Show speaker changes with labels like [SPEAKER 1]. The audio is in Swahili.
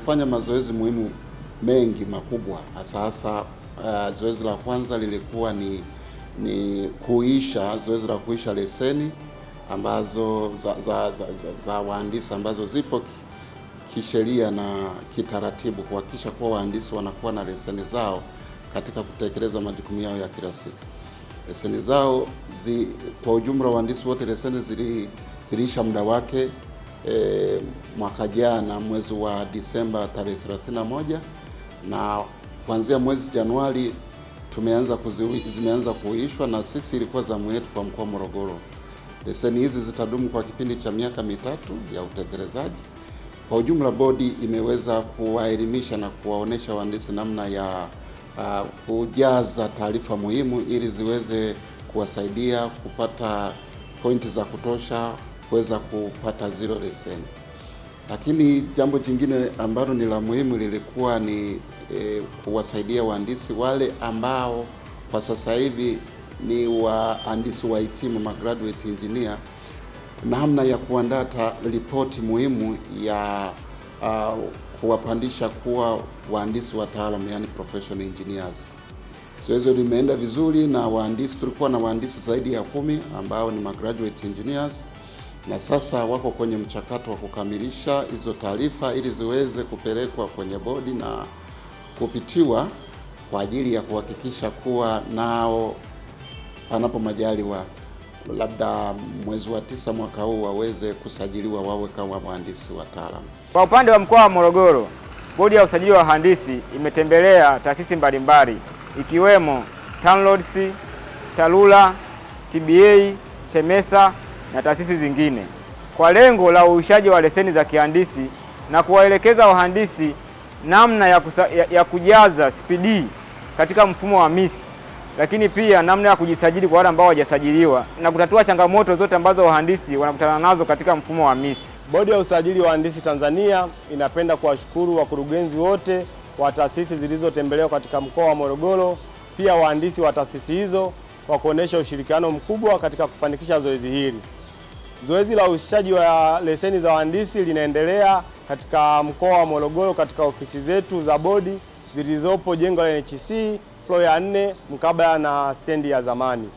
[SPEAKER 1] tumefanya mazoezi muhimu mengi makubwa. Hasa zoezi la kwanza lilikuwa ni zoezi la kuisha leseni ambazo za wahandisi ambazo zipo kisheria na kitaratibu, kuhakikisha kuwa wahandisi wanakuwa na leseni zao katika kutekeleza majukumu yao ya kila siku. Leseni zao kwa ujumla wahandisi wote leseni ziliisha muda wake mwaka jana mwezi wa Disemba tarehe 31, na kuanzia mwezi Januari zimeanza kuishwa, na sisi ilikuwa zamu yetu kwa mkoa wa Morogoro. Leseni hizi zitadumu kwa kipindi cha miaka mitatu ya utekelezaji. Kwa ujumla bodi imeweza kuwaelimisha na kuwaonesha wahandisi namna ya kujaza taarifa muhimu ili ziweze kuwasaidia kupata pointi za kutosha kuweza kupata zero leseni. Lakini jambo jingine ambalo ni la muhimu lilikuwa ni kuwasaidia wahandisi wale ambao kwa sasa hivi ni wahandisi wahitimu graduate engineer, namna ya kuandaa ripoti muhimu ya kuwapandisha kuwa wahandisi wataalamu, yani professional engineers. Zoezi limeenda vizuri na wahandisi, tulikuwa na wahandisi zaidi ya 10 ambao ni graduate engineers, na sasa wako kwenye mchakato wa kukamilisha hizo taarifa ili ziweze kupelekwa kwenye bodi na kupitiwa kwa ajili ya kuhakikisha kuwa nao panapo majaliwa labda mwezi wa 9 mwaka huu waweze kusajiliwa wawe kama wahandisi wataalamu.
[SPEAKER 2] Kwa upande wa mkoa wa Morogoro, bodi ya usajili wa wahandisi imetembelea taasisi mbalimbali ikiwemo TANROADS, TARURA, TBA, TEMESA na taasisi zingine kwa lengo la uishaji wa leseni za kihandisi na kuwaelekeza wahandisi namna ya kujaza SPD katika mfumo wa MIS, lakini pia namna ya kujisajili kwa wale ambao hawajasajiliwa na kutatua changamoto zote ambazo wahandisi wanakutana nazo katika mfumo wa MIS.
[SPEAKER 3] Bodi ya usajili wa wahandisi Tanzania inapenda kuwashukuru wakurugenzi wote wa taasisi zilizotembelewa katika mkoa wa Morogoro, pia wahandisi wa taasisi hizo kwa kuonesha ushirikiano mkubwa katika kufanikisha zoezi hili. Zoezi la uishaji wa leseni za wahandisi linaendelea katika mkoa wa Morogoro katika ofisi zetu za bodi zilizopo jengo la NHC floor ya 4 mkabala na stendi ya zamani.